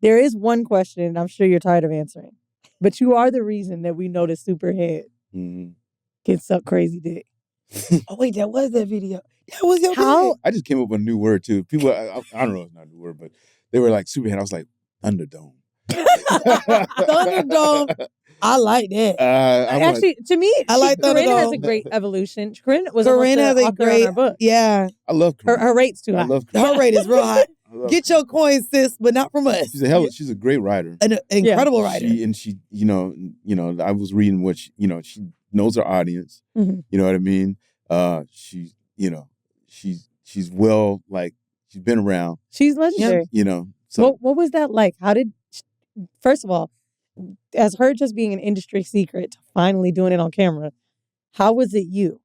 There is one question I'm sure you're tired of answering, but you are the reason that we know that Superhead can suck crazy dick. Oh wait, that was that video. That was your How? dick. I just came up with a new word too. People, I don't know if it's not a new word, but they were like Superhead. I was like Thunderdome. Thunderdome. I like that. Actually, to me, I like Corinne has a Thunderdome. great evolution. Corinne was Corinne almost has the a author on great. our book. Yeah, I love Corinne. Her rate's too I high. love Corinne. her rate is real high. I love Get your coins, sis, but not from us. She's a great writer. An incredible writer. She, you know, I was reading what she knows her audience. Mm-hmm. You know what I mean? She's well, like, she's been around. She's legendary. You know. So what was that like? First of all, as her just being an industry secret to finally doing it on camera, how was it you?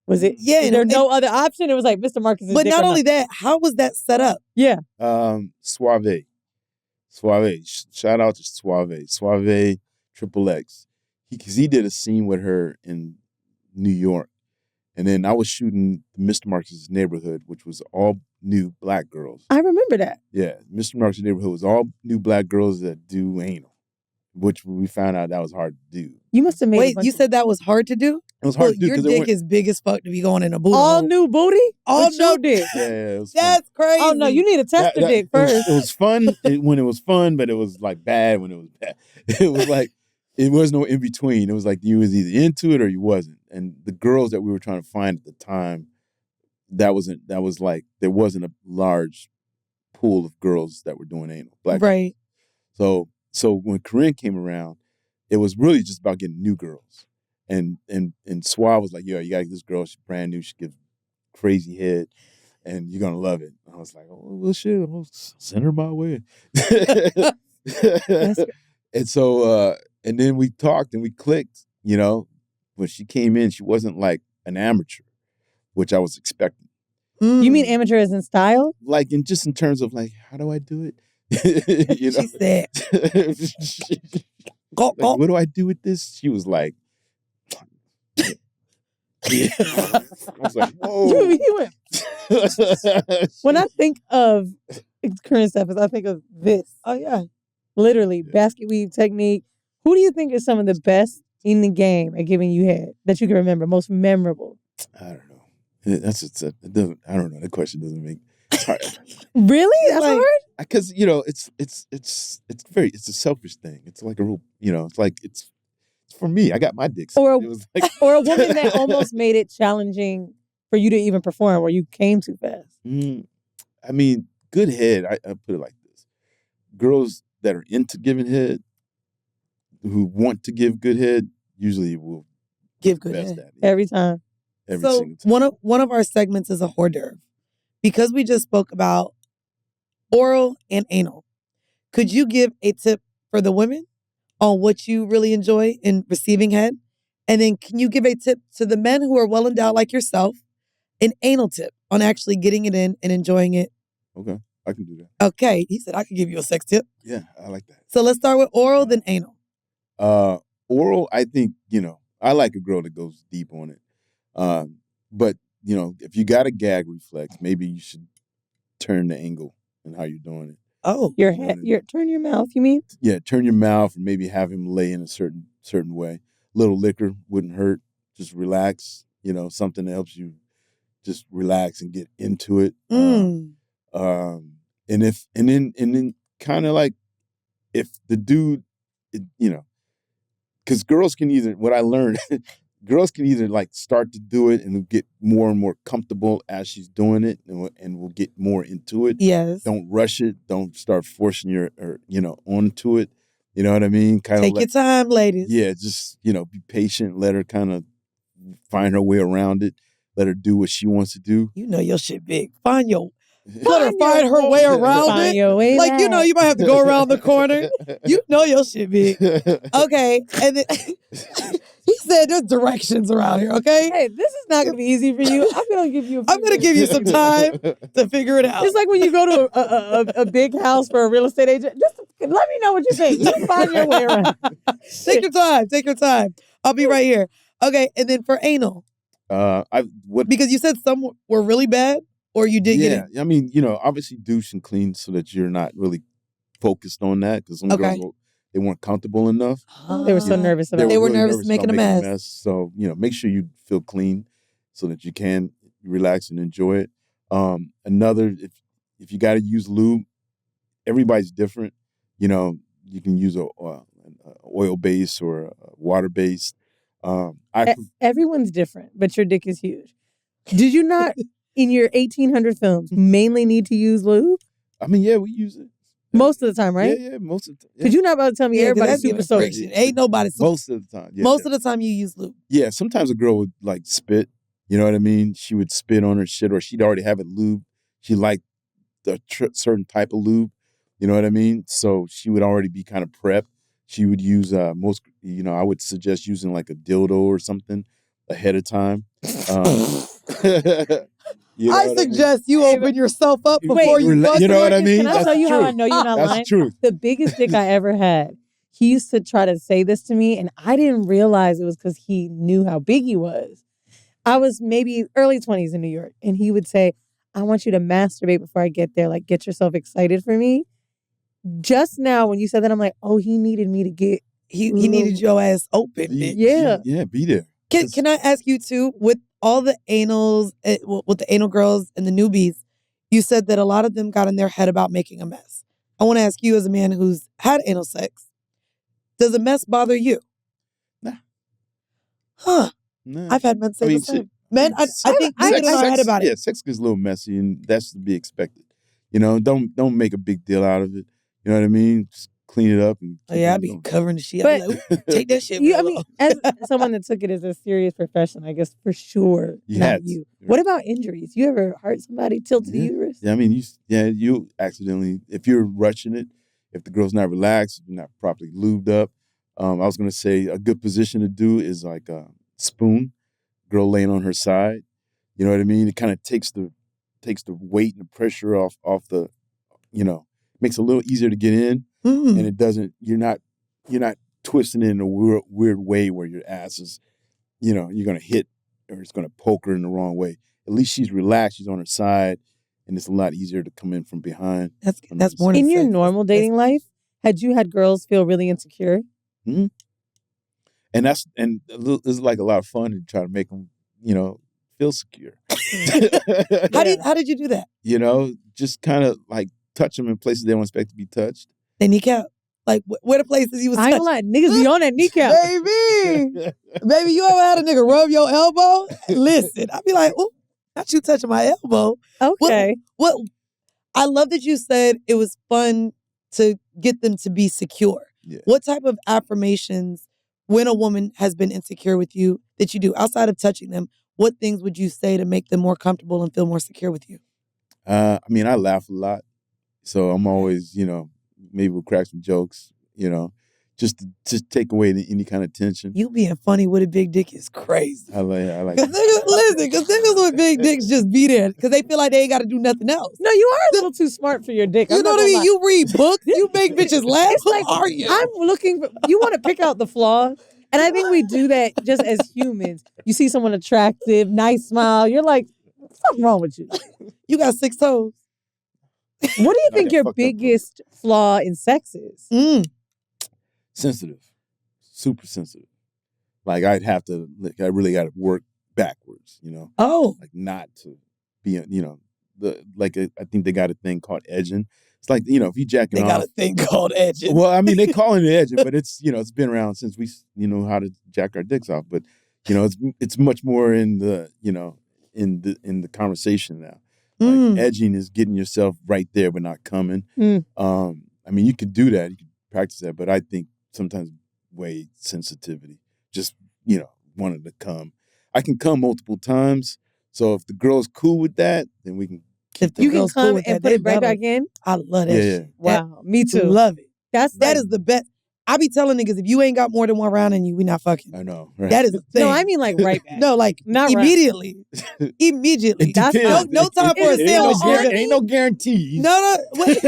Was it, is there no other option? It was like, Mr. Marcus is But not only that, how was that set up? Yeah. Suave. Shout out to Suave Triple X. Because he did a scene with her in New York. And then I was shooting Mr. Marcus's Neighborhood, which was all new black girls. I remember that. Yeah. Mr. Marcus's Neighborhood was all new black girls that do anal, which we found out that was hard to do. You must have made Wait, you said that was hard to do? It was hard to do. Your dick is big as fuck to be going in a booty. All new booty? All new dick. Yeah, it was That's crazy. Oh, no, you need to test the dick first. It was fun when it was fun, but it was like bad when it was bad. It was like, it was no in between. It was like you was either into it or you wasn't. And the girls that we were trying to find at the time, there wasn't a large pool of girls that were doing anal. Black right. girls. So when Corinne came around, it was really just about getting new girls. And Suave was like, yo, you gotta get this girl, she's brand new, she gives crazy head, and you're gonna love it. I was like, oh well shit, I'll send her my way. And so and then we talked and we clicked, you know. When she came in, she wasn't like an amateur, which I was expecting. You mean amateur as in style? Like in terms of like, how do I do it? You know? She said, like, what do I do with this? She was like, yeah. I was like, whoa. You went. When I think of current stuff, I think of this. Oh, yeah. Literally, basket weave technique. Who do you think is some of the best in the game at giving you head that you can remember, most memorable? I don't know. It doesn't. I don't know. That question doesn't make. It's hard. Really? That's hard. Because you know, it's a selfish thing. It's like a real, you know, it's for me. I got my dick. Or it was like, or a woman that almost made it challenging for you to even perform, where you came too fast. I mean, good head. I put it like this: girls that are into giving head, who want to give good head, usually will give good head every time. Every single time. One of our segments is a hors d'oeuvre. Because we just spoke about oral and anal, could you give a tip for the women on what you really enjoy in receiving head? And then can you give a tip to the men who are well endowed like yourself, an anal tip on actually getting it in and enjoying it? Okay, I can do that. Okay, he said I could give you a sex tip. Yeah, I like that. So let's start with oral, then anal. Oral, I think, you know, I like a girl that goes deep on it. But, you know, if you got a gag reflex, maybe you should turn the angle and how you're doing it. Oh, turn your mouth, you mean? Yeah, turn your mouth and maybe have him lay in a certain way. Little liquor wouldn't hurt. Just relax, you know, something that helps you just relax and get into it. And then kind of like if the dude, you know, because girls can either, what I learned, girls can either like start to do it and get more and more comfortable as she's doing it and will get more into it. Yes. Don't rush it. Don't start forcing onto it. You know what I mean? Take your time, ladies. Yeah, just, you know, be patient. Let her kind of find her way around it. Let her do what she wants to do. You know your shit big. Let her find her way around it. Like, you know, you might have to go around the corner. You know your shit big. Okay. And then he said there's directions around here, okay? Hey, this is not going to be easy for you. I'm going to give you some time to figure it out. It's like when you go to a big house for a real estate agent. Just let me know what you think. You find your way around. Take your time. I'll be right here. Okay. And then for anal. Because you said some were really bad. Or you did get it? I mean, you know, obviously douche and clean so that you're not really focused on that because some girls they weren't comfortable enough. They were so nervous about it. They were really nervous making a mess. So, make sure you feel clean so that you can relax and enjoy it. Another, if you got to use lube, everybody's different. You can use an oil base or a water base. Everyone's different, but your dick is huge. Did you not, in your 1,800 films, mainly need to use lube? I mean, yeah, we use it. Most of the time, right? Yeah, most of the time. Because you're not about to tell me everybody's super soaked. Ain't nobody super. Most of the time. Yeah, most of the time you use lube. Yeah, sometimes a girl would like spit. You know what I mean? She would spit on her shit, or she'd already have it lubed. She liked a certain type of lube. You know what I mean? So she would already be kind of prepped. She would use I would suggest using like a dildo or something ahead of time. I suggest you open yourself up before you bust. You know what I mean? Can I tell you how I know you're not lying? That's true. The biggest dick I ever had, he used to try to say this to me, and I didn't realize it was because he knew how big he was. I was maybe early 20s in New York, and he would say, I want you to masturbate before I get there. Like, get yourself excited for me. Just now, when you said that, I'm like, oh, he needed me to get... He needed your ass open, bitch. Yeah. Yeah, be there. Can I ask you, too, with all the anals, with the anal girls and the newbies, you said that a lot of them got in their head about making a mess. I want to ask you as a man who's had anal sex, does a mess bother you? Nah. Huh. Nah. I've had men say the same. Men, I think we get in our head about it. Yeah, sex gets a little messy, and that's to be expected. Don't make a big deal out of it. You know what I mean? Just clean it up. And I be covering the shit. But like, take that shit. I mean, as someone that took it as a serious profession, I guess for sure, not you. Right. What about injuries? You ever hurt somebody, tilted the uterus? Yeah, I mean, you accidentally, if you're rushing it, if the girl's not relaxed, you're not properly lubed up. I was going to say a good position to do is like a spoon, girl laying on her side. You know what I mean? It kind of takes the weight and the pressure off the, makes it a little easier to get in. And it doesn't, you're not twisting it in a weird way where your ass is, you're going to hit or it's going to poke her in the wrong way. At least she's relaxed, she's on her side, and it's a lot easier to come in from behind. That's more in your normal dating life, had you had girls feel really insecure? Mm-hmm. And it's like a lot of fun to try to make them, feel secure. How did you do that? Just kind of like touch them in places they don't expect to be touched. The kneecap? Like, where the places you was touching? I ain't gonna lie, niggas be on that kneecap. Baby, you ever had a nigga rub your elbow? Listen, I'd be like, oh, not you touching my elbow. Okay. What? I love that you said it was fun to get them to be secure. Yeah. What type of affirmations, when a woman has been insecure with you, that you do outside of touching them? What things would you say to make them more comfortable and feel more secure with you? I mean, I laugh a lot. So I'm always, maybe we'll crack some jokes, just to take away any kind of tension. You being funny with a big dick is crazy. I like Because niggas with big dicks just be there because they feel like they ain't got to do nothing else. No, you are a little too smart for your dick. You know what I mean? You read books, you make bitches laugh. It's like, are you? I'm looking for, you want to pick out the flaw. And I think we do that just as humans. You see someone attractive, nice smile, you're like, what's wrong with you? You got 6 toes. What do you think your biggest flaw in sex is? Sensitive. Super sensitive. Like I really got to work backwards, Oh. Like not to be, I think they got a thing called edging. It's like, if you jacking off. They got a thing called edging. Well, I mean, they call it edging, but it's, it's been around since we, know how to jack our dicks off. But, it's much more in the, in the conversation now. Like edging is getting yourself right there, but not coming. I mean, you could do that. You could practice that. But I think sometimes way sensitivity, just, wanting to come. I can come multiple times. So if the girl's cool with that, then we can. If you can come cool and put it right back in? I love that shit. Wow, me too. Love it. That is like, the best. I be telling niggas, if you ain't got more than one round in you, we not fucking. I know. Right. That is the thing. No, I mean like right back. No, like not immediately. Immediately. That's no time for a sales. Ain't no guarantees. No. Wait.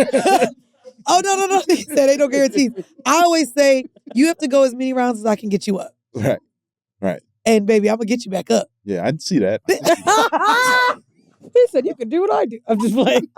Oh, no. He said ain't no guarantees. I always say, you have to go as many rounds as I can get you up. Right. And baby, I'm going to get you back up. Yeah, I'd see that. He said, you can do what I do. I'm just playing.